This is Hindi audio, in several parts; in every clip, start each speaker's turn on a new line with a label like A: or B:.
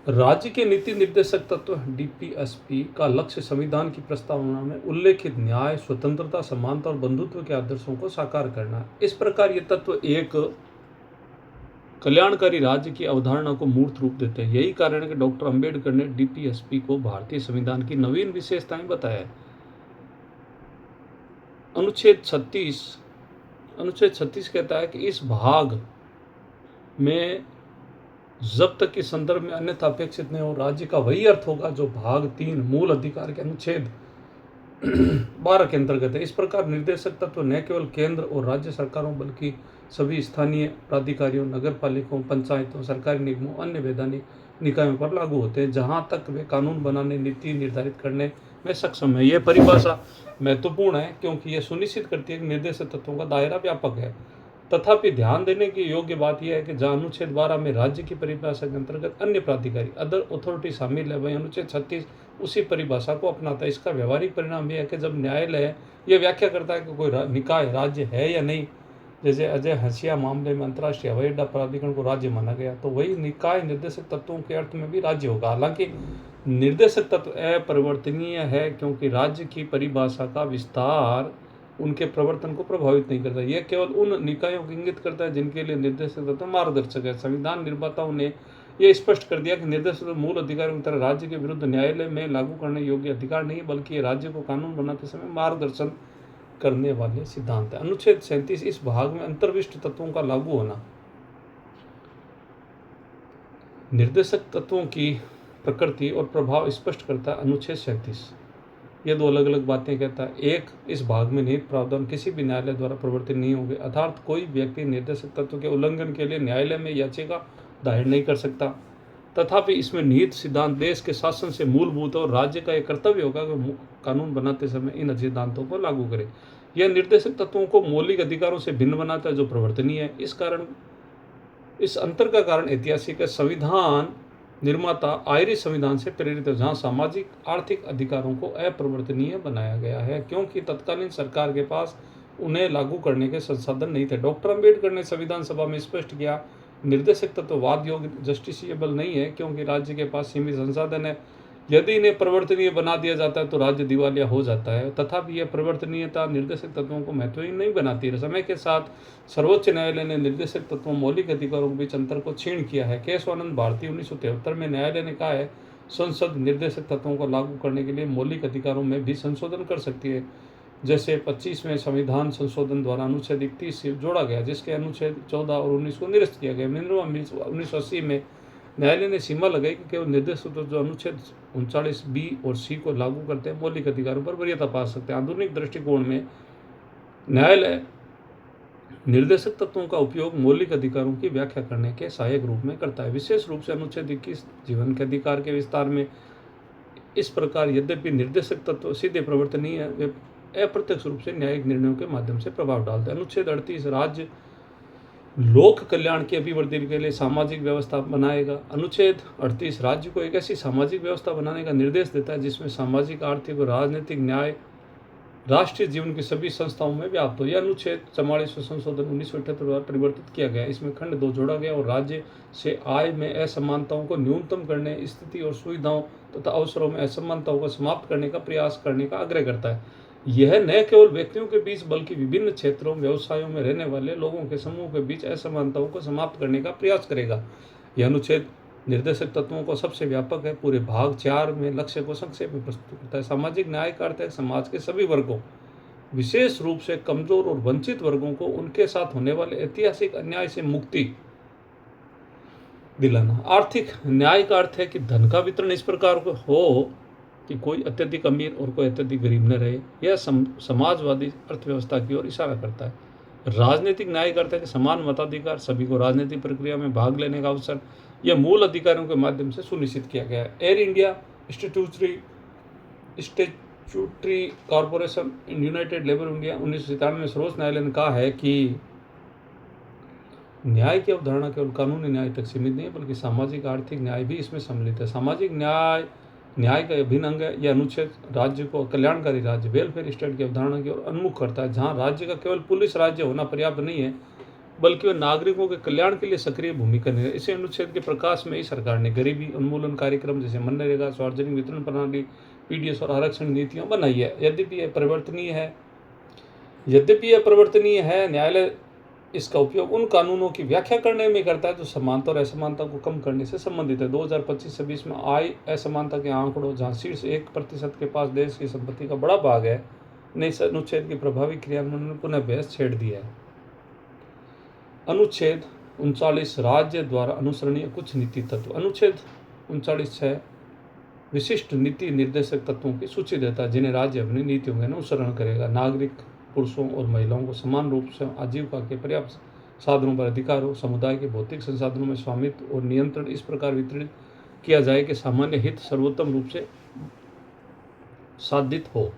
A: राज्य के नीति निर्देशक तत्व डीपीएसपी का लक्ष्य संविधान की प्रस्तावना में उल्लेखित न्याय, स्वतंत्रता, समानता और बंधुत्व के आदर्शों को साकार करना है। इस प्रकार ये तत्व एक कल्याणकारी राज्य की अवधारणा को मूर्त रूप देते हैं। यही कारण है कि डॉक्टर अंबेडकर ने डीपीएसपी को भारतीय संविधान की नवीन विशेषताएं बताया है। अनुच्छेद 36 कहता है कि इस भाग में जब तक कि संदर्भ में अन्यथा अपेक्षित नहीं हो, राज्य का वही अर्थ होगा जो भाग 3 मूल अधिकार के अनुच्छेद 12 के अंतर्गत है। इस प्रकार निर्देशक तत्व न केवल केंद्र और राज्य सरकारों बल्कि सभी स्थानीय प्राधिकारियों, नगर पालिकाओं, पंचायतों, सरकारी निगमों, अन्य वैधानिक निकायों पर लागू होते हैं जहां तक वे कानून बनाने, नीति निर्धारित करने में सक्षम है। यह परिभाषा महत्वपूर्ण है क्योंकि यह सुनिश्चित करती है कि निर्देशक तत्वों का दायरा व्यापक है। तथापि ध्यान देने की योग्य बात यह है कि जहां अनुच्छेद 12 में राज्य की परिभाषा के अंतर्गत अन्य प्राधिकारी अदर अथॉरिटी शामिल है, वहीं अनुच्छेद 36 उसी परिभाषा को अपनाता है। इसका व्यवहारिक परिणाम यह है कि जब न्यायालय यह व्याख्या करता है कि कोई निकाय राज्य है या नहीं, जैसे अजय हंसिया मामले में अंतर्राष्ट्रीय हवाई अड्डा प्राधिकरण को राज्य माना गया, तो वही निकाय निर्देशक तत्वों के अर्थ में भी राज्य होगा। हालांकि निर्देशक तत्व अपरिवर्तनीय है क्योंकि राज्य की परिभाषा का विस्तार उनके प्रवर्तन को प्रभावित नहीं करता। यह केवल उन निकायों को इंगित करता है जिनके लिए निर्देशक तत्व मार्गदर्शक है। संविधान निर्माताओं ने यह स्पष्ट कर दिया कि निर्देशक तत्व मूल अधिकारियों की तरह राज्य के विरुद्ध न्यायालय में लागू करने योग्य अधिकार नहीं, बल्कि राज्य को कानून बनाते समय मार्गदर्शन करने वाले सिद्धांत है। अनुच्छेद 37 इस भाग में अंतर्विष्ट तत्वों का लागू होना निर्देशक तत्वों की प्रकृति और प्रभाव स्पष्ट करता है। अनुच्छेद 37 ये दो अलग अलग बातें कहता है। एक, इस भाग में निहित प्रावधान किसी भी न्यायालय द्वारा प्रवर्तित नहीं होंगे, अर्थात कोई व्यक्ति निर्देशक तत्व के उल्लंघन के लिए न्यायालय में याचिका दायर नहीं कर सकता। तथापि इसमें निहित सिद्धांत देश के शासन से मूलभूत और राज्य का एक कर्तव्य होगा कि कानून बनाते समय इन सिद्धांतों को लागू करे। यह निर्देशक तत्वों को मौलिक अधिकारों से भिन्न बनाता है जो प्रवर्तनीय है। इस अंतर का कारण ऐतिहासिक है। संविधान निर्माता आयरिश संविधान से प्रेरित है जहां सामाजिक आर्थिक अधिकारों को अप्रवर्तनीय बनाया गया है क्योंकि तत्कालीन सरकार के पास उन्हें लागू करने के संसाधन नहीं थे। डॉक्टर अंबेडकर ने संविधान सभा में स्पष्ट किया, निर्देशक तत्व वाद योग्य जस्टिसिएबल नहीं है क्योंकि राज्य के पास सीमित संसाधन है। यदि इन्हें परिवर्तनीय बना दिया जाता है तो राज्य दिवालिया हो जाता है। तथापि यह परिवर्तनीयता निर्देशक तत्वों को महत्वहीन नहीं बनाती है। समय के साथ सर्वोच्च न्यायालय ने निर्देशक तत्वों मौलिक अधिकारों के बीच अंतर को क्षीण किया है। केशवानंद भारती 1973 में न्यायालय ने कहा है, संसद निर्देशक तत्वों को लागू करने के लिए मौलिक अधिकारों में भी संशोधन कर सकती है। जैसे 25वें संविधान संशोधन द्वारा अनुच्छेद 31 से जोड़ा गया जिसके अनुच्छेद 14 और 19 को निरस्त किया गया। 1980 में न्यायालय ने सीमा लगाई कि केवल निर्देशक तत्व जो अनुच्छेद 39 बी और सी को लागू करते हैं मौलिक अधिकारों पर वरीयता पा सकते हैं। आधुनिक दृष्टिकोण में न्यायालय निर्देशक तत्वों का उपयोग मौलिक अधिकारों की व्याख्या करने के सहायक रूप में करता है। विशेष रूप से अनुच्छेद 21 जीवन के अधिकार के विस्तार में इस प्रकार यद्यपि निर्देशक तत्व सीधे प्रवर्तनीय है, वे अप्रत्यक्ष रूप से न्यायिक निर्णयों के माध्यम से प्रभाव डालते हैं। अनुच्छेद 38 राज्य लोक कल्याण की अभिवृद्धि के लिए सामाजिक व्यवस्था बनाएगा। अनुच्छेद 38 राज्य को एक ऐसी सामाजिक व्यवस्था बनाने का निर्देश देता है जिसमें सामाजिक, आर्थिक और राजनीतिक न्याय राष्ट्रीय जीवन की सभी संस्थाओं में व्याप्त हो। यह अनुच्छेद 44 संशोधन 1978 द्वारा परिवर्तित किया गया। इसमें खंड 2 जोड़ा गया और राज्य से आय में असमानताओं को न्यूनतम करने, स्थिति और सुविधाओं तथा अवसरों में असमानताओं को समाप्त करने का प्रयास करने का आग्रह करता है। यह न केवल व्यक्तियों के बीच बल्कि विभिन्न क्षेत्रों, व्यवसायों में रहने वाले लोगों के समूह के बीच असमानताओं को समाप्त करने का प्रयास करेगा। यह अनुच्छेद निर्देशक तत्वों को सबसे व्यापक है। पूरे भाग 4 में लक्ष्य को संक्षेप में प्रस्तुत करता है। सामाजिक न्याय का अर्थ है समाज के सभी वर्गों, विशेष रूप से कमजोर और वंचित वर्गों को उनके साथ होने वाले ऐतिहासिक अन्याय से मुक्ति दिलाना। आर्थिक न्याय का अर्थ है कि धन का वितरण इस प्रकार हो कि कोई अत्यधिक अमीर और कोई अत्यधिक गरीब न रहे। यह समाजवादी अर्थव्यवस्था की ओर इशारा करता है। राजनीतिक न्याय करता है कि समान मताधिकार, सभी को राजनीतिक प्रक्रिया में भाग लेने का अवसर, यह मूल अधिकारों के माध्यम से सुनिश्चित किया गया है। Air India statutory corporation United labour India 1997 में सर्वोच्च न्यायालय ने कहा है कि न्याय की अवधारणा केवल कानूनी न्याय तक सीमित नहीं है बल्कि सामाजिक आर्थिक न्याय भी इसमें सम्मिलित है। सामाजिक न्याय का अभिन्न अंग है। यह अनुच्छेद राज्य को कल्याणकारी राज्य, वेलफेयर स्टेट की अवधारणा की ओर उन्मुख करता है जहां राज्य का केवल पुलिस राज्य होना पर्याप्त नहीं है बल्कि वह नागरिकों के कल्याण के लिए सक्रिय भूमिका निभा। इसी अनुच्छेद के प्रकाश में ही सरकार ने गरीबी उन्मूलन कार्यक्रम जैसे मनरेगा, सार्वजनिक वितरण प्रणाली, पीडीएस और आरक्षण नीतियां बनाई है। यद्यपि यह परिवर्तनीय है, न्यायालय इसका उपयोग उन कानूनों की व्याख्या करने में करता है जो समानता और असमानता को कम करने से संबंधित है। 2025-26 में आई असमानता के आंकड़ों जहां शीर्ष 1% के पास देश की संपत्ति का बड़ा भाग है, ने इस अनुच्छेद की प्रभावी क्रियान्वयन में पुनः बहस छेड़ दी है। अनुच्छेद 39 राज्य द्वारा अनुसरणीय कुछ नीति तत्व। अनुच्छेद 39(6) विशिष्ट नीति निर्देशक तत्वों की सूची देता है जिन्हें राज्य अपनी नीतियों का अनुसरण करेगा। नागरिक पुरुषों और महिलाओं को समान रूप से आजीविका के पर्याप्त साधनों पर अधिकार हो। समुदाय के भौतिक संसाधनों में स्वामित्व और नियंत्रण इस प्रकार वितरित किया जाए कि सामान्य हित सर्वोत्तम रूप से साधित हो।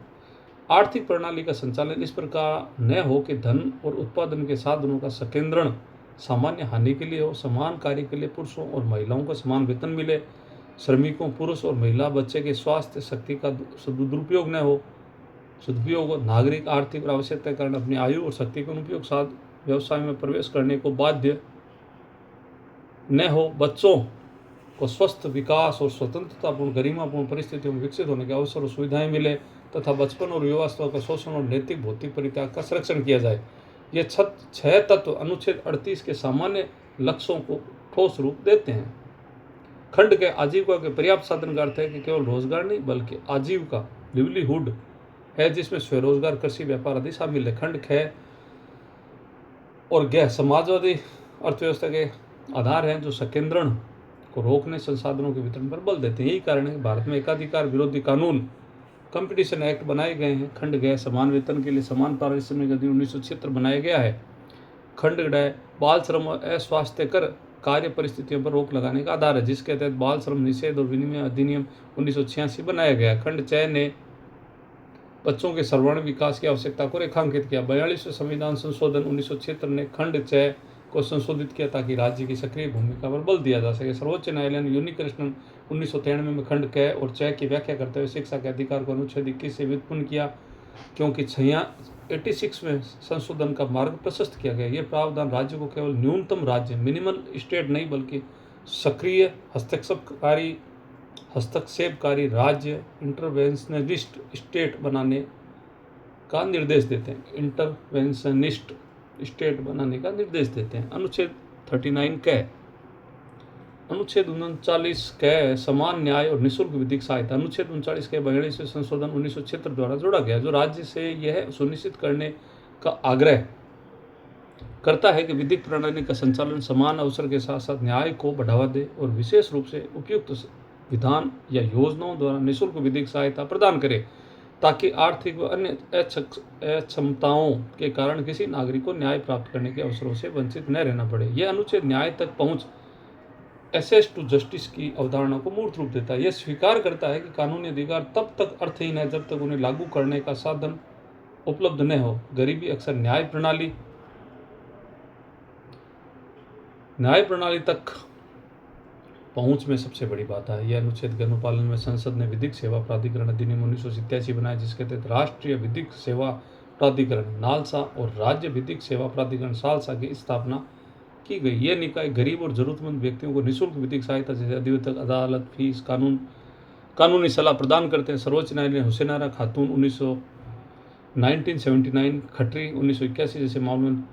A: आर्थिक प्रणाली का संचालन इस प्रकार न हो कि धन और उत्पादन के साधनों का संकेंद्रण सामान्य हानि के लिए हो। समान कार्य के लिए पुरुषों और महिलाओं को समान वेतन मिले। श्रमिकों, पुरुष और महिला, बच्चे के स्वास्थ्य, शक्ति का सदुपयोग हो। नागरिक आर्थिक और आवश्यकता के कारण अपनी आयु और शक्ति के अनुपयोग साथ व्यवसाय में प्रवेश करने को बाध्य न हो। बच्चों को स्वस्थ विकास और स्वतंत्रतापूर्ण गरिमापूर्ण परिस्थितियों में विकसित होने के अवसर और सुविधाएं मिले तथा बचपन और युवावस्था का शोषण और नैतिक भौतिक परित्याग का संरक्षण किया जाए। ये 6 तत्व अनुच्छेद 38 के सामान्य लक्ष्यों को ठोस रूप देते हैं। खंड के आजीविका के पर्याप्त साधन का अर्थ है कि केवल रोजगार नहीं बल्कि आजीविका लिवलीहुड है जिसमें स्वरोजगार, कृषि, व्यापार आदि शामिल है। खंड ख और ग समाजवादी अर्थव्यवस्था के आधार हैं जो संकेंद्रण को रोकने, संसाधनों के वितरण पर बल देते हैं। यही कारण है कि भारत में एकाधिकार विरोधी कानून, कंपटीशन एक्ट बनाए गए हैं। खंड ग समान वेतन के लिए समान पारिश्रमिक अधिनियम 1976 बनाया गया है। खंड ड बाल श्रम और अस्वास्थ्यकर कार्य परिस्थितियों पर रोक लगाने का आधार है जिसके तहत बाल श्रम निषेध और विनिमय अधिनियम 1986 बनाया गया। खंड च ने बच्चों के सर्वांगीण विकास की आवश्यकता को रेखांकित किया। 42वें संविधान संशोधन 1976 ने खंड च को संशोधित किया ताकि राज्य की सक्रिय भूमिका पर बल दिया जा सके। सर्वोच्च न्यायालय ने यूनिकनेशनल 1993 में खंड क और च की व्याख्या करते हुए शिक्षा के अधिकार को अनुच्छेद 21 से व्युत्पन्न किया क्योंकि 86 में संशोधन का मार्ग प्रशस्त किया गया। यह प्रावधान राज्य को केवल न्यूनतम राज्य मिनिमल स्टेट नहीं बल्कि सक्रिय हस्तक्षेपकारी राज्य इंटरवेंशनिस्ट स्टेट बनाने का निर्देश देते हैं। अनुच्छेद 39 क अनुच्छेद 39 क समान न्याय और निःशुल्क विधिक सहायता। अनुच्छेद 39 के 42वें संशोधन 1976 द्वारा जोड़ा गया जो राज्य से यह सुनिश्चित करने का आग्रह करता है कि विधिक प्रणाली का संचालन समान अवसर के साथ साथ न्याय को बढ़ावा दे और विशेष रूप से उपयुक्त विधान या योजनाओं द्वारा निःशुल्क विधिक सहायता प्रदान करे ताकि आर्थिक व अन्य अक्षमताओं के कारण किसी नागरिक को न्याय प्राप्त करने के अवसरों से वंचित न रहना पड़े। यह अनुच्छेद न्याय तक पहुंच एक्सेस टू जस्टिस की अवधारणा को मूर्त रूप देता है। यह स्वीकार करता है कि कानूनी अधिकार तब तक अर्थहीन है जब तक उन्हें लागू करने का साधन उपलब्ध न हो। गरीबी अक्सर न्याय प्रणाली तक पहुंच में सबसे बड़ी बात है। यह अनुच्छेद के अनुपालन में संसद ने विधिक सेवा प्राधिकरण अधिनियम 1987 बनाया जिसके तहत राष्ट्रीय विधिक सेवा प्राधिकरण नालसा और राज्य विधिक सेवा प्राधिकरण सालसा की स्थापना की गई। ये निकाय गरीब और जरूरतमंद व्यक्तियों को निःशुल्क विधिक सहायता जैसे अधिवक्ता, अदालत फीस, कानूनी सलाह प्रदान करते हैं। सर्वोच्च न्यायालय ने हुसैनारा खातून 1979, खटरी 1981 जैसे मामलों में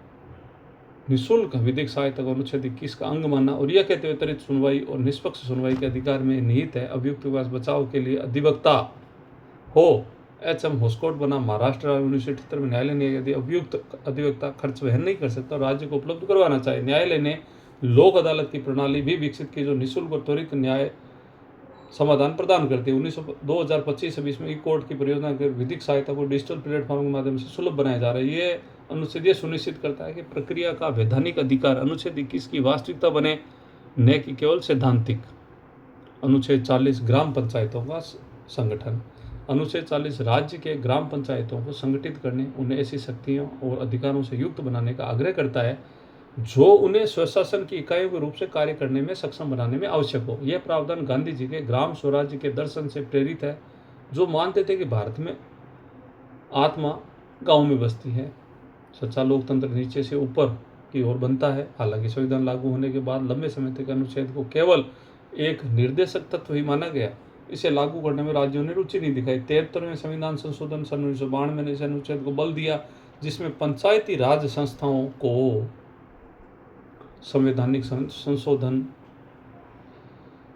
A: निःशुल्क विधिक सहायता को अनुच्छेद 21 का अंग माना और यह कहते हुए त्वरित सुनवाई और निष्पक्ष सुनवाई के अधिकार में निहित है। अभियुक्त के पास बचाव के लिए अधिवक्ता हो। एच.एम. होस्कोट बना महाराष्ट्र 1978 में न्यायालय ने यदि अभियुक्त अधिवक्ता खर्च वहन नहीं कर सकता राज्य को उपलब्ध करवाना चाहिए। न्यायालय ने लोक अदालत की प्रणाली भी विकसित की जो निःशुल्क और त्वरित न्याय समाधान प्रदान करती है। 2025-26 में ई कोर्ट की परियोजना के विधिक सहायता को डिजिटल प्लेटफॉर्म के माध्यम से सुलभ बनाया जा रहा है। ये अनुच्छेद यह सुनिश्चित करता है कि प्रक्रिया का वैधानिक अधिकार अनुच्छेद 21 की वास्तविकता बने न कि केवल सैद्धांतिक। अनुच्छेद 40 ग्राम पंचायतों का संगठन। अनुच्छेद 40 राज्य के ग्राम पंचायतों को संगठित करने, उन्हें ऐसी शक्तियों और अधिकारों से युक्त बनाने का आग्रह करता है जो उन्हें स्वशासन की इकाइयों के रूप से कार्य करने में सक्षम बनाने में आवश्यक हो। यह प्रावधान गांधी जी के ग्राम स्वराज्य के दर्शन से प्रेरित है जो मानते थे कि भारत में आत्मा गांव में बसती है। सच्चा लोकतंत्र नीचे से ऊपर की ओर बनता है। हालांकि संविधान लागू होने के बाद लंबे समय तक अनुच्छेद को केवल एक निर्देशक तत्व ही माना गया। इसे लागू करने में राज्यों ने रुचि नहीं दिखाई। 73वें संविधान संशोधन सन 1992 ने इस अनुच्छेद को बल दिया, जिसमें पंचायती राज संस्थाओं को संवैधानिक संशोधन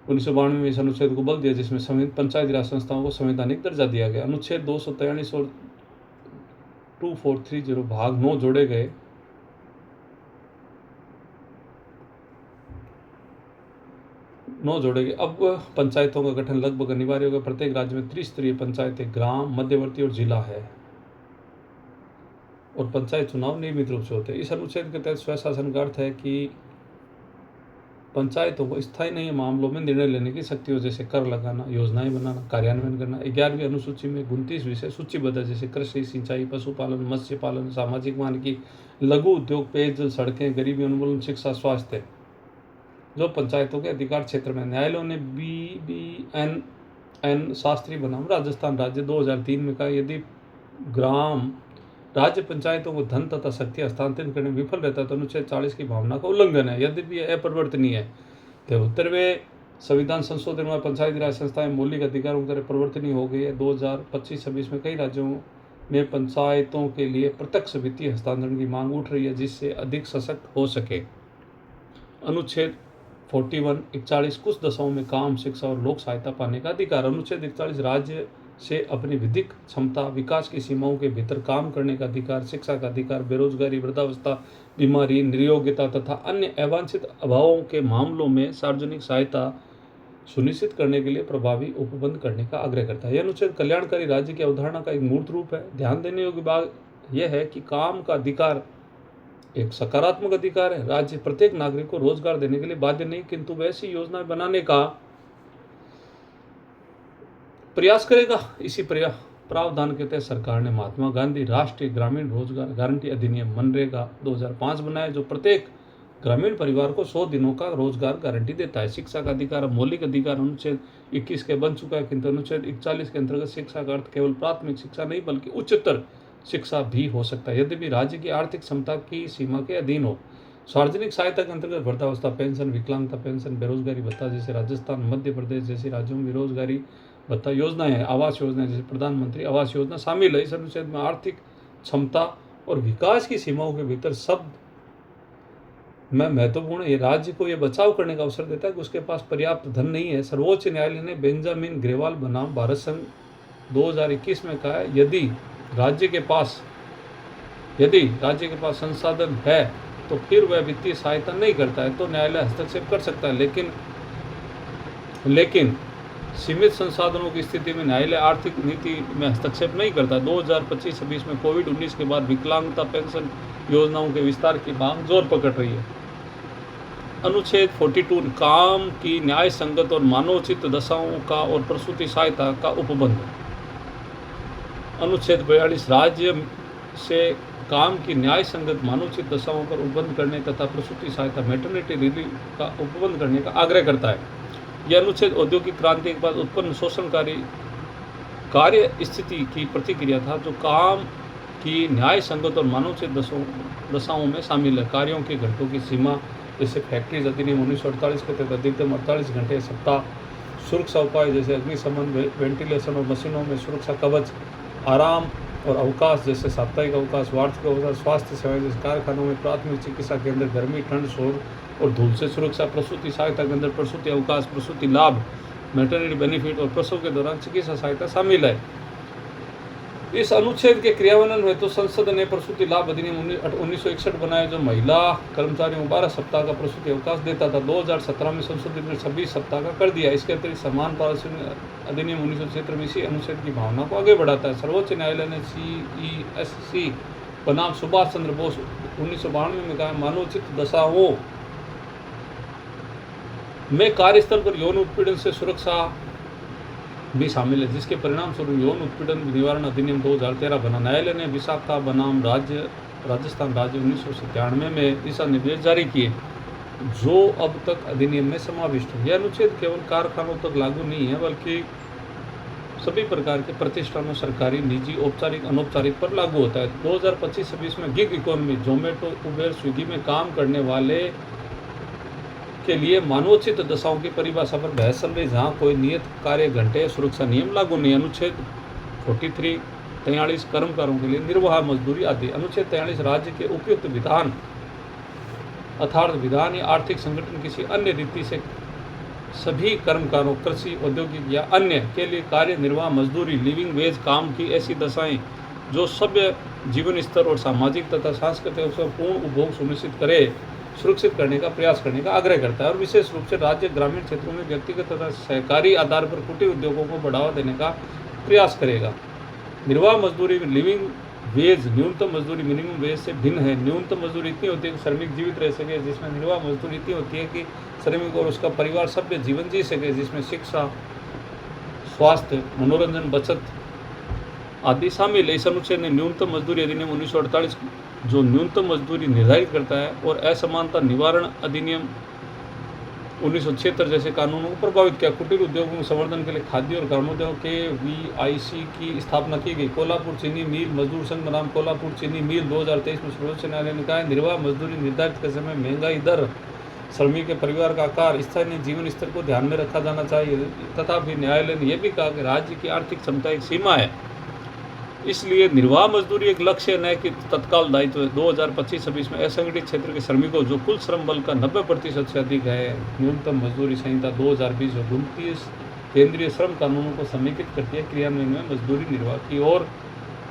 A: 1992 में इस अनुच्छेद को बल दिया, जिसमें पंचायती राज संस्थाओं को संवैधानिक दर्जा दिया गया। अनुच्छेद 243 और 2430 भाग 9 जोड़े गए। अब पंचायतों का गठन लगभग अनिवार्य होगा। प्रत्येक राज्य में त्रिस्तरीय पंचायतें, ग्राम, मध्यवर्ती और जिला है, और पंचायत चुनाव नियमित रूप से होते हैं। इस अनुच्छेद के तहत स्वशासन का अर्थ है कि पंचायतों को स्थायी नए मामलों में निर्णय लेने की शक्ति हो, जैसे कर लगाना, योजनाएं बनाना, कार्यान्वयन करना। 11वीं अनुसूची में 29 विषय सूचीबद्ध है, जैसे कृषि, सिंचाई, पशुपालन, मत्स्य पालन, सामाजिक वानिकी, लघु उद्योग, पेयजल, सड़कें, गरीबी उन्मूलन, शिक्षा, स्वास्थ्य, जो पंचायतों के अधिकार क्षेत्र में। न्यायालयों ने BBNN शास्त्री बनाम राजस्थान राज्य 2003 में कहा, यदि ग्राम राज्य पंचायतों को धन तथा शक्ति हस्तांतरित करने में विफल रहता है तो अनुच्छेद 40 की भावना का उल्लंघन है, यद्यपि यह अपरिवर्तनीय है। 73वें संविधान संशोधन में पंचायती राज संस्थाएं मौलिक अधिकारों की तरह परिवर्तनीय हो गई है। 2025-26 में कई राज्यों में पंचायतों के लिए प्रत्यक्ष वित्तीय हस्तांतरण की मांग उठ रही है, जिससे अधिक सशक्त हो सके। अनुच्छेद 41-41 कुछ दशाओं में काम, शिक्षा और लोक सहायता पाने का अधिकार। अनुच्छेद 41 राज्य से अपनी विधिक क्षमता, विकास की सीमाओं के भीतर काम करने का अधिकार, शिक्षा का अधिकार, बेरोजगारी, वृद्धावस्था, बीमारी, निर्योग्यता तथा अन्य अवांछित अभावों के मामलों में सार्वजनिक सहायता सुनिश्चित करने के लिए प्रभावी उपबंध करने का आग्रह करता है। यह अनुच्छेद कल्याणकारी राज्य की अवधारणा का एक मूर्त रूप है। ध्यान देने योग्य बात यह है कि काम का अधिकार एक सकारात्मक अधिकार है। राज्य प्रत्येक नागरिक को रोजगार देने के लिए बाध्य नहीं, किंतु वैसी योजनाएं बनाने का प्रयास करेगा। इसी प्रावधान के तहत सरकार ने महात्मा गांधी राष्ट्रीय ग्रामीण रोजगार गारंटी अधिनियम मनरेगा 2005 बनाया, जो प्रत्येक ग्रामीण परिवार को 100 दिनों का रोजगार गारंटी देता है। शिक्षा का अधिकार मौलिक अधिकार अनुच्छेद 21 के बन चुका है, किंतु अनुच्छेद 41 के अंतर्गत शिक्षा का अर्थ केवल प्राथमिक शिक्षा नहीं बल्कि उच्चतर शिक्षा भी हो सकता है, यद्यपि राज्य की आर्थिक क्षमता की सीमा के अधीन हो। सार्वजनिक सहायता के अंतर्गत वृद्धावस्था पेंशन, विकलांगता पेंशन, बेरोजगारी भत्ता जैसे राजस्थान, मध्य प्रदेश जैसे राज्यों में बेरोजगारी भत्ता योजनाएं है, आवास योजना जैसे प्रधानमंत्री आवास योजना शामिल है। इस अनुच्छेद में आर्थिक क्षमता और विकास की सीमाओं के भीतर शब्द में महत्वपूर्ण है। ये राज्य को यह बचाव करने का अवसर देता है कि उसके पास पर्याप्त धन नहीं है। सर्वोच्च न्यायालय ने बेंजामिन ग्रेवाल बनाम भारत संघ 2021 में कहा है, यदि राज्य के पास संसाधन है तो फिर वह वित्तीय सहायता नहीं करता है तो न्यायालय हस्तक्षेप कर सकता है, लेकिन सीमित संसाधनों की स्थिति में न्यायालय आर्थिक नीति में हस्तक्षेप नहीं करता। 2025-26 में कोविड-19 के बाद विकलांगता पेंशन योजनाओं के विस्तार की मांग जोर पकड़ रही है। अनुच्छेद 42 काम की न्याय संगत और मानवोचित दशाओं का और प्रसूति सहायता का उपबंध। अनुच्छेद 42 राज्य से काम की न्याय संगत मानवोचित दशाओं पर उपबंध करने तथा प्रसूति सहायता मैटरनिटी रिलीफ का उपबंध करने का आग्रह करता है। यह अनुच्छेद औद्योगिक क्रांति के बाद उत्पन्न शोषणकारी कार्य स्थिति की प्रतिक्रिया था, जो काम की न्याय संगत और मानवोचित दशाओं में शामिल है। कार्यों के घंटों की सीमा जैसे फैक्ट्रीज अधिनियम 1948 के तहत अधिकतम 48 घंटे सप्ताह, सुरक्षा उपाय जैसे अग्निशमन, वेंटिलेशन और मशीनों में सुरक्षा कवच, आराम और अवकाश जैसे साप्ताहिक अवकाश, वार्षिक अवकाश, स्वास्थ्य सेवाएं जैसे कारखानों में प्राथमिक चिकित्सा केंद्र, गर्मी, ठंड, शोर और धूल से सुरक्षा, प्रसूति सहायता केंद्र, प्रसूति अवकाश, प्रसूति लाभ, मैटरनिटी बेनिफिट और प्रसव के दौरान चिकित्सा सहायता शामिल है। इस अनुच्छेद के क्रियान्वयन में तो संसद ने प्रसूति लाभ अधिनियम 1961 बनाया, जो महिला कर्मचारियों को 12 सप्ताह का प्रसूति अवकाश देता था। 2017 में संशोधित ने 26 सप्ताह का कर दिया। इसके अतिरिक्त समान पारिश्रमिक अधिनियम 1976 में इसी अनुच्छेद की भावना को आगे बढ़ाता है। सर्वोच्च न्यायालय ने CESC बनाम सुभाष चंद्र बोस 1992 में कहा, मानवोचित दशाओं में कार्यस्थल पर यौन उत्पीड़न से सुरक्षा भी शामिल है, जिसके परिणाम स्वरूप यौन उत्पीड़न निवारण अधिनियम 2013 बना। न्यायालय ने विशाखा बनाम राजस्थान राज्य 1997 में दिशा निर्देश जारी किए, जो अब तक अधिनियम में समाविष्ट है। यह अनुच्छेद केवल कारखानों तक लागू नहीं है, बल्कि सभी प्रकार के प्रतिष्ठानों, सरकारी, निजी, औपचारिक, अनौपचारिक पर लागू होता है। 2025-26 में gig economy, Zomato, Uber, Swiggy में काम करने वाले के लिए मानवोचित दशाओं की परिभाषा पर बहस चल रही, जहाँ कोई नियत कार्य घंटे सुरक्षा नियम लागू नहीं। अनुच्छेद 43 कर्मकारों के लिए निर्वाह मजदूरी आदि। अनुच्छेद 43 राज्य के उपयुक्त विधान अर्थात विधान या आर्थिक संगठन किसी अन्य रीति से सभी कर्मकारों, कृषि, औद्योगिक या अन्य के लिए कार्य निर्वाह मजदूरी, लिविंग वेज काम की ऐसी दशाएं जो सभ्य जीवन स्तर और सामाजिक तथा सांस्कृतिक अवसर पूर्ण उपभोग सुरक्षित करने का प्रयास करने का आग्रह करता है और विशेष रूप से राज्य ग्रामीण क्षेत्रों में व्यक्तिगत तथा सहकारी आधार पर कुटीर उद्योगों को बढ़ावा देने का प्रयास करेगा। निर्वाह मजदूरी में लिविंग वेज न्यूनतम मजदूरी मिनिमम वेज से भिन्न है। न्यूनतम मजदूरी इतनी होती है कि श्रमिक जीवित रह सके, जिसमें निर्वाह मजदूरी इतनी होती है कि श्रमिक और उसका परिवार सभ्य जीवन जी सके, जिसमें शिक्षा, स्वास्थ्य, मनोरंजन, बचत आदि शामिल है। इस अनुच्छेद ने न्यूनतम मजदूरी अधिनियम 1948 जो न्यूनतम मजदूरी निर्धारित करता है और असमानता निवारण अधिनियम 1976 जैसे कानूनों को प्रभावित किया। कुटीर उद्योगों के संवर्धन के लिए खाद्य और ग्रामोद्योग KVIC की स्थापना की गई। कोल्हापुर चीनी मिल मजदूर संघ बनाम कोल्हापुर चीनी मिल 2023 में सर्वोच्च न्यायालय ने कहा है निर्वाह मजदूरी निर्धारित करते समय महंगाई दर, श्रमिक के परिवार का आकार, स्थानीय जीवन स्तर को ध्यान में रखा जाना चाहिए। तथापि न्यायालय ने यह भी कहा कि राज्य की आर्थिक क्षमता एक सीमा है, इसलिए निर्वाह मजदूरी एक लक्ष्य न कि तत्काल दायित्व है। 2025-26 में असंगठित क्षेत्र के श्रमिकों जो कुल श्रम बल का 90% से अधिक है। न्यूनतम मजदूरी संहिता 2020 और 29 केंद्रीय श्रम कानूनों को समेकित करती है। क्रियान्वयन में मजदूरी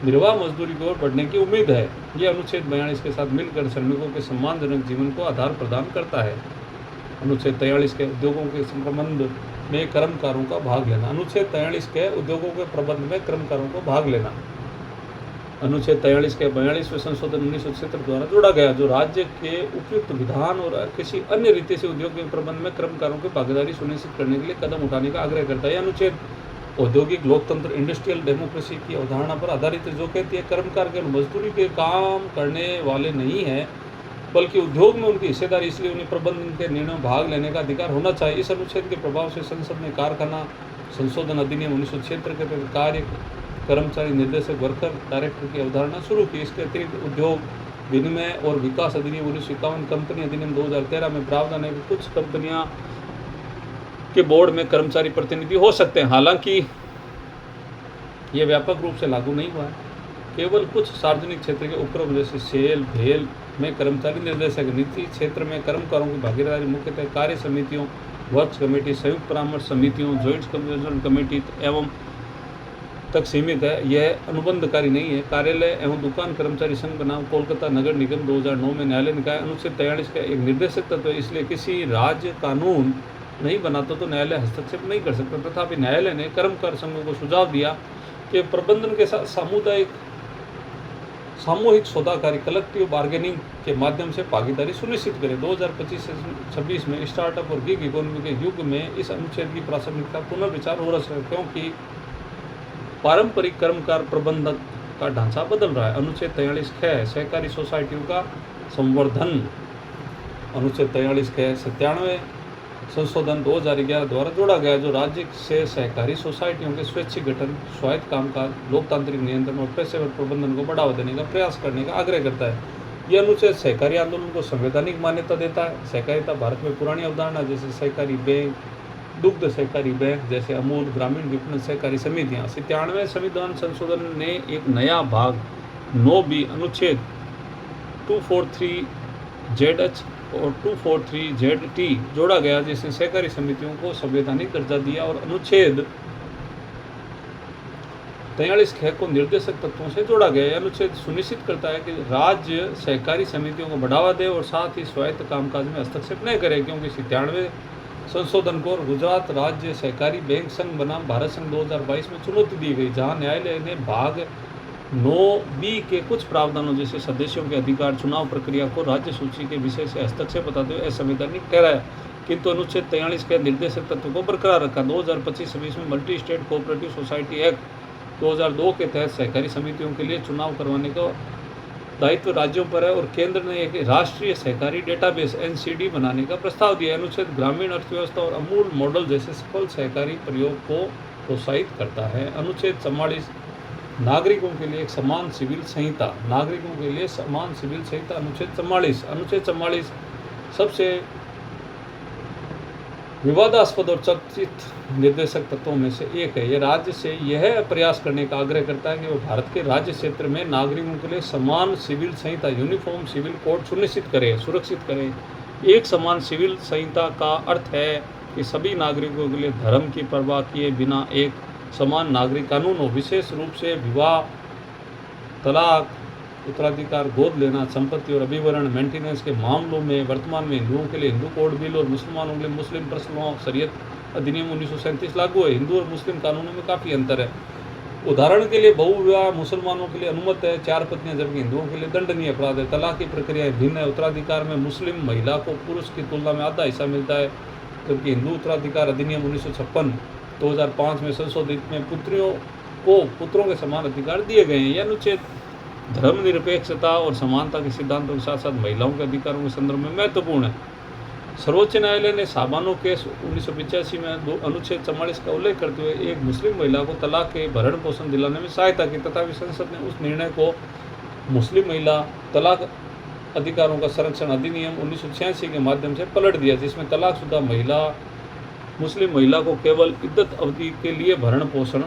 A: निर्वाह मजदूरी की ओर बढ़ने की उम्मीद है। यह अनुच्छेद 42 के साथ मिलकर श्रमिकों के सम्मानजनक जीवन को आधार प्रदान करता है। अनुच्छेद 43 के उद्योगों के संबंध में कर्मकारों का भाग लेना। अनुच्छेद 43 के उद्योगों के प्रबंध में कर्मकारों को भाग लेना। अनुच्छेद 43 के 42वें संशोधन 1976 द्वारा जोड़ा गया, जो राज्य के उपयुक्त विधान और किसी अन्य रीति से उद्योग के प्रबंध में कर्मकारों की भागीदारी सुनिश्चित करने के लिए कदम उठाने का आग्रह करता है। यह अनुच्छेद औद्योगिक लोकतंत्र इंडस्ट्रियल डेमोक्रेसी की अवधारणा पर आधारित है, जो कहती है कर्मकार केवल मजदूरी के काम करने वाले नहीं है, बल्कि उद्योग में उनकी हिस्सेदारी, इसलिए उन्हें प्रबंधन के निर्णय में भाग लेने का अधिकार होना चाहिए। इस अनुच्छेद के प्रभाव से संसद ने कारखाना संशोधन अधिनियम 1976 के तहत कार्य कर्मचारी निर्देशक वर्कर डायरेक्टर की अवधारणा शुरू की। इसके अतिरिक्त उद्योग विनिमय और विकास अधिनियम 1951, कंपनी अधिनियम 2013 में प्रावधान है कि कुछ कंपनियां के बोर्ड में कर्मचारी प्रतिनिधि हो सकते हैं। हालांकि यह व्यापक रूप से लागू नहीं हुआ है। केवल कुछ सार्वजनिक क्षेत्र के उपक्रम जैसे सेल, भेल में कर्मचारी निर्देशक, निजी क्षेत्र में कर्मकारों की भागीदारी मुख्यतः कार्य समितियों, वर्क्स कमेटी, संयुक्त परामर्श समितियों, ज्वाइंट कन्वेंशन कमेटी एवं तक सीमित है। यह अनुबंधकारी नहीं है। कार्यालय एवं दुकान कर्मचारी संघ बनाम कोलकाता नगर निगम 2009 में न्यायालय ने कहा अनुच्छेद 43 का एक निर्देशक तत्व है, इसलिए किसी राज्य कानून नहीं बनाता तो न्यायालय हस्तक्षेप नहीं कर सकता। तथापि न्यायालय ने कर्मकार संघों को सुझाव दिया कि प्रबंधन के साथ सामूहिक सौदाकारी कलेक्टिव बार्गेनिंग के माध्यम से भागीदारी सुनिश्चित करें। 2025-26 में स्टार्टअप और गिग इकोनॉमी के युग में इस अनुच्छेद की प्रासंगिकता पुनर्विचार हो रहा है, क्योंकि पारंपरिक कर्मकार प्रबंधक का ढांचा बदल रहा है। अनुच्छेद 43 ख सहकारी सोसाइटियों का संवर्धन। अनुच्छेद 43 ख 97 संशोधन 2011 द्वारा जोड़ा गया, जो राज्य से सहकारी सोसाइटियों के स्वैच्छिक गठन, स्वायत्त कामकाज, लोकतांत्रिक नियंत्रण और पेशेवर प्रबंधन को बढ़ावा देने का प्रयास करने का आग्रह करता है। यह अनुच्छेद सहकारी आंदोलन को संवैधानिक मान्यता देता है। सहकारिता भारत में पुरानी अवधारणा जैसे सहकारी बैंक, दुग्ध सहकारी बैंक जैसे अमूल, ग्रामीण विपणन सहकारी समितियाँ। 97वें संविधान संशोधन ने एक नया भाग 9B अनुच्छेद 243ZH और 243ZT जोड़ा गया, जिसने सहकारी समितियों को संवैधानिक दर्जा दिया और अनुच्छेद 43 ख को निर्देशक तत्वों से जोड़ा गया। यह अनुच्छेद सुनिश्चित करता है कि राज्य सहकारी समितियों को बढ़ावा दे और साथ ही स्वायत्त कामकाज में हस्तक्षेप न करे, क्योंकि 97वें संशोधन को गुजरात राज्य सहकारी बैंक संघ बनाम भारत संघ 2022 में चुनौती दी गई, जहां न्यायालय ने भाग 9B के कुछ प्रावधानों जैसे सदस्यों के अधिकार, चुनाव प्रक्रिया को राज्य सूची के विषय से हस्तक्षेप बताते हुए असंवैधानिक ठहराया, किंतु अनुच्छेद 43 के निर्देशक तत्व को बरकरार रखा। 2025-26 में multi state cooperative society act 2002 के तहत सहकारी समितियों के लिए चुनाव करवाने का दायित्व राज्यों पर है और केंद्र ने एक राष्ट्रीय सहकारी डेटाबेस NCD बनाने का प्रस्ताव दिया। अनुच्छेद ग्रामीण अर्थव्यवस्था और अमूल मॉडल जैसे सफल सहकारी प्रयोग को प्रोत्साहित करता है। अनुच्छेद 44 नागरिकों के लिए एक समान सिविल संहिता, नागरिकों के लिए समान सिविल संहिता अनुच्छेद 44। अनुच्छेद 44 सबसे विवादास्पद और चर्चित निर्देशक तत्वों में से एक है। यह राज्य से यह प्रयास करने का आग्रह करता है कि वो भारत के राज्य क्षेत्र में नागरिकों के लिए समान सिविल संहिता, यूनिफॉर्म सिविल कोड सुनिश्चित करे, सुरक्षित करे। एक समान सिविल संहिता का अर्थ है कि सभी नागरिकों के लिए धर्म की परवाह किए बिना एक समान नागरिक कानून हो। विशेष रूप से विवाह, तलाक, उत्तराधिकार, गोद लेना, संपत्ति और अभिवरण, मेंटेनेंस के मामलों में वर्तमान में हिंदुओं के लिए हिंदू कोड बिल और मुसलमानों के लिए मुस्लिम पर्सनल लॉ शरीयत अधिनियम 1937 लागू है। हिंदू और मुस्लिम कानूनों में काफ़ी अंतर है। उदाहरण के लिए बहुविवाह मुसलमानों के लिए अनुमत है, 4 पत्नियां, जबकि हिंदुओं के लिए दंडनीय अपराध है। तलाक की प्रक्रिया भिन्न है। उत्तराधिकार में मुस्लिम महिला को पुरुष की तुलना में आधा हिस्सा मिलता है, जबकि हिंदू उत्तराधिकार अधिनियम 1956 2005 में संशोधित में पुत्रियों को पुत्रों के समान अधिकार दिए गए हैं। यह अनुच्छेद धर्मनिरपेक्षता और समानता के सिद्धांतों के साथ साथ महिलाओं के अधिकारों के संदर्भ में महत्वपूर्ण है। सर्वोच्च न्यायालय ने साबानो केस 1985 में अनुच्छेद 44 का उल्लेख करते हुए एक मुस्लिम महिला को तलाक के भरण पोषण दिलाने में सहायता की, तथापि संसद ने उस निर्णय को मुस्लिम महिला तलाक अधिकारों का संरक्षण अधिनियम 1986 के माध्यम से पलट दिया, जिसमें तलाकशुदा मुस्लिम महिला को केवल इद्दत अवधि के लिए भरण पोषण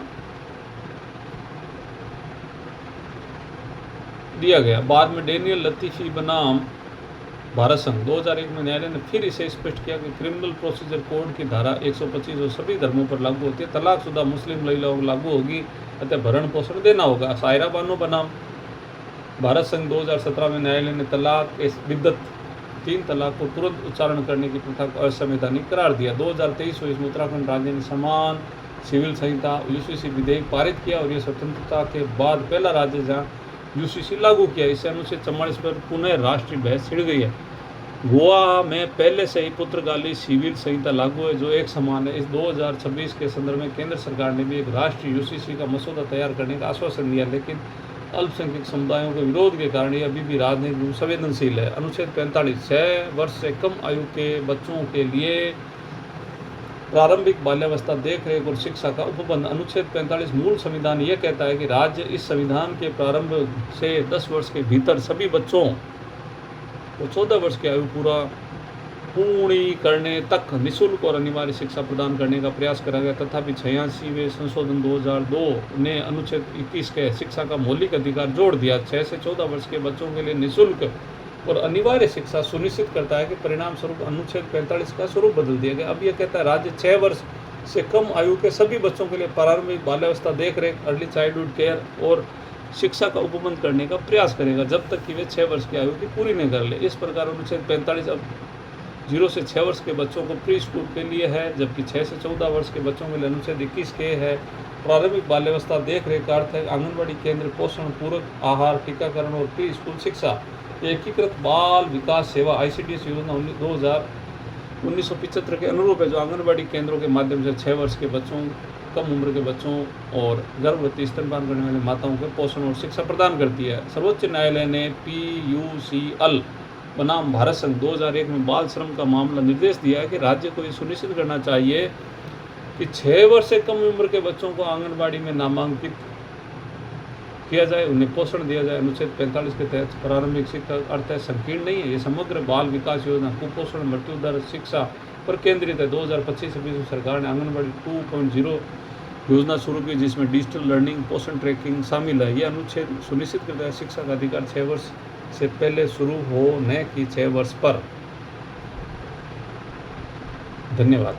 A: दिया गया। बाद में डेनियल लतीफ़ी बनाम भारत संघ 2001 में न्यायालय ने फिर इसे स्पष्ट किया कि क्रिमिनल प्रोसीजर कोड की धारा 125 और सभी धर्मों पर लागू होती है। तलाकशुदा मुस्लिम महिलाओं को लागू होगी, अतः भरण पोषण देना होगा। सायरा बानो बनाम भारत संघ 2017 में न्यायालय ने तलाक बिद्दत 3 तलाक को तुरंत उच्चारण करने की प्रथा को असंवैधानिक करार दिया। 2023 में उत्तराखंड राज्य ने समान सिविल संहिता यूसीसी विधेयक पारित किया और यह स्वतंत्रता के बाद पहला राज्य जहां यूसीसी लागू किया। इससे अनुच्छेद 44 पर पुनः राष्ट्रीय बहस छिड़ गई है। गोवा में पहले से ही पुर्तगाली सिविल संहिता लागू है, जो एक समान है। इस 2026 के संदर्भ में केंद्र सरकार ने भी एक राष्ट्रीय यूसीसी का मसौदा तैयार करने का आश्वासन दिया, लेकिन अल्पसंख्यक समुदायों के विरोध के कारण ये अभी भी राजनीतिक रूप संवेदनशील है। अनुच्छेद 45 6 वर्ष से कम आयु के बच्चों के लिए प्रारंभिक बाल्यावस्था, देखरेख और शिक्षा का उपबंध। अनुच्छेद 45 मूल संविधान यह कहता है कि राज्य इस संविधान के प्रारंभ से 10 वर्ष के भीतर सभी बच्चों को 14 वर्ष की आयु पूर्ण करने तक निःशुल्क और अनिवार्य शिक्षा प्रदान करने का प्रयास करा गया। तथापि 86वें संशोधन 2002 ने अनुच्छेद 21 के शिक्षा का मौलिक अधिकार जोड़ दिया। 6 से 14 वर्ष के बच्चों के लिए निःशुल्क और अनिवार्य शिक्षा सुनिश्चित करता है कि परिणाम स्वरूप अनुच्छेद 45 का स्वरूप बदल दिया गया। अब यह कहता है राज्य 6 वर्ष से कम आयु के सभी बच्चों के लिए प्रारंभिक बाल्यावस्था, देखरेख, अर्ली चाइल्डहुड केयर और शिक्षा का उपबंध करने का प्रयास करेगा, जब तक कि वे 6 वर्ष की आयु की पूरी नहीं कर ले। इस प्रकार अनुच्छेद 45 अब 0 से 6 वर्ष के बच्चों को प्री स्कूल के लिए है, जबकि 6 से 14 वर्ष के बच्चों के लिए अनुच्छेद 21 के है। प्रारंभिक बाल्यावस्था, देखरेख का अर्थ है आंगनबाड़ी केंद्र, पोषण, पूरक आहार, टीकाकरण और प्री स्कूल शिक्षा। एकीकृत बाल विकास सेवा ICDS योजना 1975 के अनुरूप है, जो आंगनबाड़ी केंद्रों के माध्यम से 6 वर्ष के बच्चों, कम उम्र के बच्चों और गर्भवती स्तनपान करने वाली माताओं को पोषण और शिक्षा प्रदान करती है। सर्वोच्च न्यायालय ने PUCL बनाम भारत संघ 2001 में बाल श्रम का मामला निर्देश दिया है कि राज्य को ये सुनिश्चित करना चाहिए कि 6 वर्ष से कम उम्र के बच्चों को आंगनबाड़ी में नामांकित किया जाए, उन्हें पोषण दिया जाए। अनुच्छेद 45 के तहत प्रारंभिक शिक्षा अर्थ है संकीर्ण नहीं है, ये समग्र बाल विकास योजना कुपोषण, मृत्यु दर, शिक्षा पर केंद्रित है। 2025-26 में सरकार ने आंगनबाड़ी 2.0 योजना शुरू की, जिसमें डिजिटल लर्निंग, पोषण ट्रैकिंग शामिल है। यह अनुच्छेद सुनिश्चित करता है शिक्षा का अधिकार 6 वर्ष से पहले शुरू हो, न कि 6 वर्ष पर। धन्यवाद।